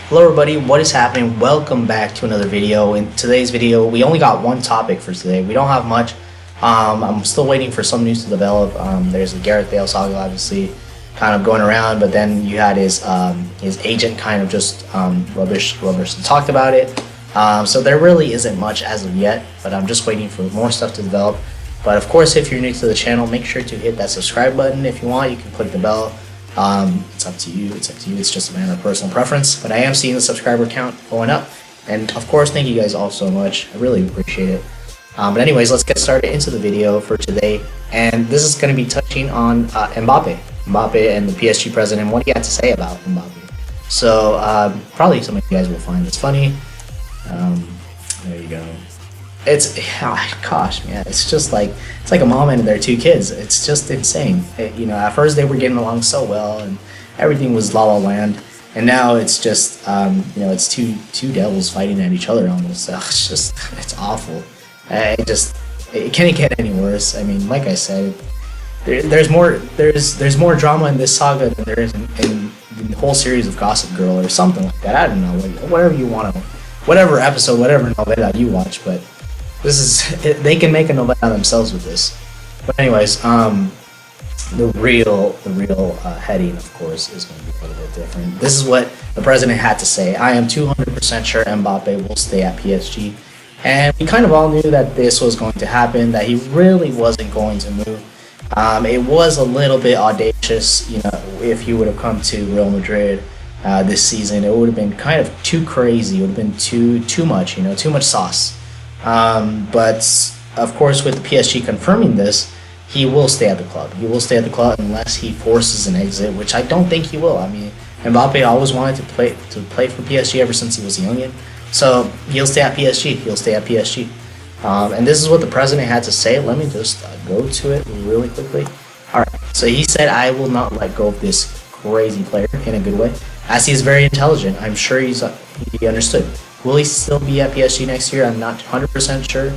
Hello everybody, what is happening? Welcome back to another video. In today's video, we only got one topic for today. We don't have much. I'm still waiting for some news to develop. There's a Gareth Bale saga, obviously, kind of going around, but then you had his agent kind of just rubbish talked about it. So there really isn't much as of yet, but I'm just waiting for more stuff to develop. But of course, if you're new to the channel, make sure to hit that subscribe button. If you want, you can click the bell. It's up to you. It's just a matter of personal preference. But I am seeing the subscriber count going up, and of course, thank you guys all so much. I really appreciate it. But anyways, let's get started into the video for today. And this is going to be touching on Mbappe and the PSG president. What he had to say about Mbappe. So probably some of you guys will find this funny. There you go. It's gosh, man, it's just like a mom and their two kids. It's just insane. At first they were getting along so well and everything was la la land, and now it's just it's two devils fighting at each other almost. It's awful. It can't get any worse. I mean, like I said, there's more drama in this saga than there is in the whole series of Gossip Girl or something like that. I don't know, whatever you want to, whatever episode, whatever novela you watch, but. They can make a novella themselves with this. But anyways, the real heading, of course, is going to be a little bit different. This is what the president had to say. I am 200% sure Mbappe will stay at PSG. And we kind of all knew that this was going to happen, that he really wasn't going to move. It was a little bit audacious, if he would have come to Real Madrid this season. It would have been kind of too crazy. It would have been too much, too much sauce. But of course, with the PSG confirming this, he will stay at the club. He will stay at the club unless he forces an exit, which I don't think he will. I mean, Mbappe always wanted to play for PSG ever since he was a youngin. So he'll stay at PSG. He'll stay at PSG. And this is what the president had to say. Let me just go to it really quickly. All right. So he said, "I will not let go of this crazy player in a good way, as he is very intelligent. I'm sure he understood." Will he still be at PSG next year? I'm not 100% sure,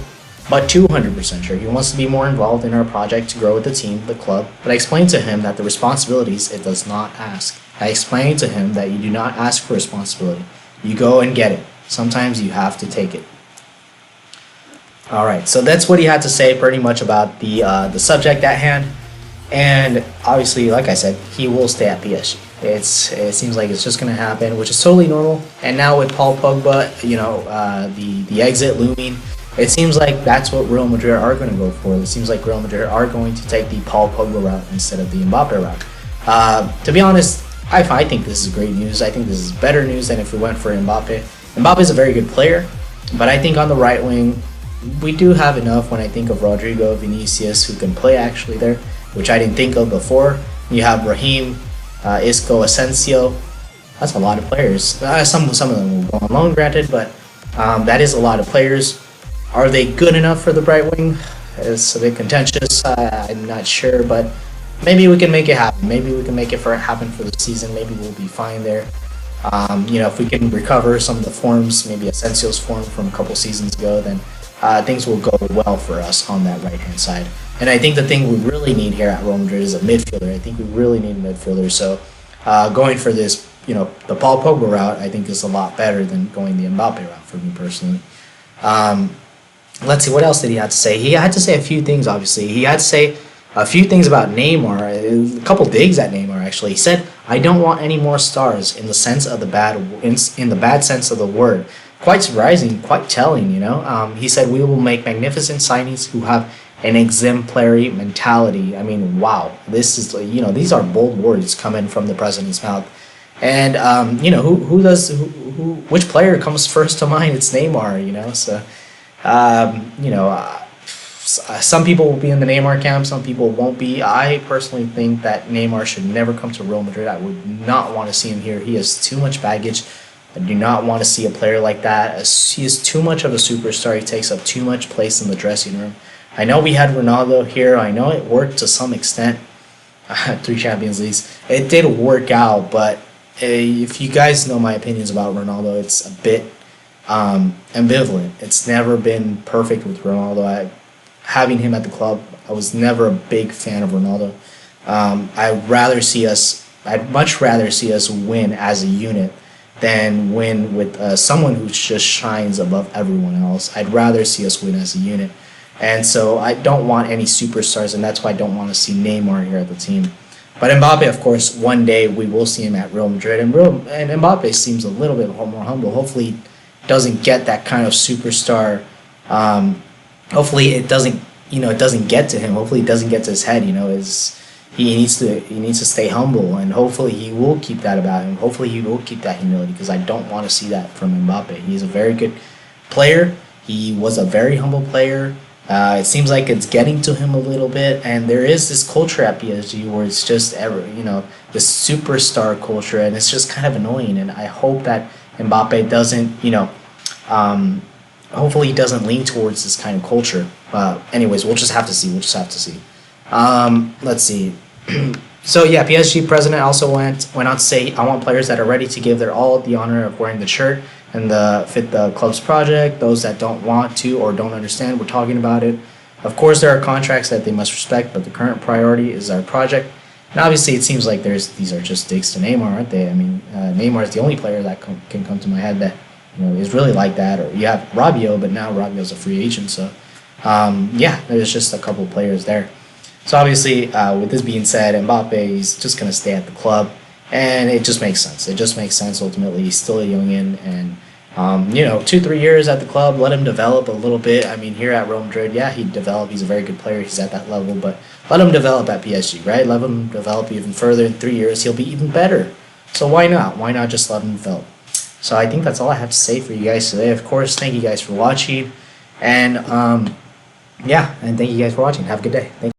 but 200% sure. He wants to be more involved in our project to grow with the team, the club. But I explained to him that the responsibilities it does not ask. I explained to him that you do not ask for responsibility. You go and get it. Sometimes you have to take it. All right, so that's what he had to say pretty much about the subject at hand. And obviously, like I said, he will stay at PSG. It seems like it's just going to happen, which is totally normal. And now with Paul Pogba, the exit looming, it seems like that's what Real Madrid are going to go for. It seems like Real Madrid are going to take the Paul Pogba route instead of the Mbappe route. To be honest, I think this is great news. I think this is better news than if we went for Mbappe. Mbappe is a very good player, but I think on the right wing, we do have enough when I think of Rodrigo, Vinicius, who can play actually there, which I didn't think of before. You have Raheem, Isco, Asensio. That's a lot of players. Some of them will go on loan, granted, but that is a lot of players. Are they good enough for the right wing? It's a bit contentious. I'm not sure, but maybe we can make it happen. Maybe we can make it happen for the season. Maybe we'll be fine there. If we can recover some of the forms, maybe Asensio's form from a couple seasons ago, then things will go well for us on that right-hand side. And I think the thing we really need here at Real Madrid is a midfielder. I think we really need a midfielder. So going for this, the Paul Pogba route, I think is a lot better than going the Mbappe route for me personally. Let's see, what else did he have to say? He had to say a few things, obviously. He had to say a few things about Neymar, a couple digs at Neymar, actually. He said, "I don't want any more stars in the sense of the bad sense of the word." Quite surprising, quite telling, He said, "We will make magnificent signings who have an exemplary mentality." I mean, wow, this is, these are bold words coming from the president's mouth. And, which player comes first to mind? It's Neymar, So, some people will be in the Neymar camp, some people won't be. I personally think that Neymar should never come to Real Madrid. I would not want to see him here. He has too much baggage. I do not want to see a player like that. He is too much of a superstar. He takes up too much place in the dressing room. I know we had Ronaldo here. I know it worked to some extent. 3 Champions Leagues. It did work out, but if you guys know my opinions about Ronaldo, it's a bit ambivalent. It's never been perfect with Ronaldo. Having him at the club, I was never a big fan of Ronaldo. I'd much rather see us win as a unit than win with someone who just shines above everyone else. I'd rather see us win as a unit. And so I don't want any superstars, and that's why I don't want to see Neymar here at the team. But Mbappe, of course, one day we will see him at Real Madrid, and Mbappe seems a little bit more humble. Hopefully, he doesn't get that kind of superstar. Hopefully, it doesn't it doesn't get to him. Hopefully, it doesn't get to his head. He needs to stay humble, and hopefully, he will keep that about him. Hopefully, he will keep that humility, because I don't want to see that from Mbappe. He's a very good player. He was a very humble player. It seems like it's getting to him a little bit, and there is this culture at PSG where it's just this superstar culture, and it's just kind of annoying. And I hope that Mbappe doesn't, hopefully he doesn't lean towards this kind of culture. Anyways, we'll just have to see. Let's see. So yeah, PSG president also went on to say, I want players that are ready to give their all the honor of wearing the shirt and fit the club's project. Those that don't want to or don't understand, we're talking about it. Of course, there are contracts that they must respect, but the current priority is our project. And obviously, it seems like these are just digs to Neymar, aren't they? I mean, Neymar is the only player that can come to my head that is really like that. Or you have Rabiot, but now Rabiot's a free agent, so yeah, there's just a couple players there. So obviously, with this being said, Mbappe is just going to stay at the club, and it just makes sense. It just makes sense. Ultimately, he's still a youngin, and 2-3 years at the club, let him develop a little bit. I mean, here at Real Madrid, yeah, he'd develop. He's a very good player. He's at that level, but let him develop at PSG, right? Let him develop even further. In 3 years, he'll be even better. So why not? Why not just let him develop? So I think that's all I have to say for you guys today. Of course, thank you guys for watching, and yeah, and thank you guys for watching. Have a good day. Thank you.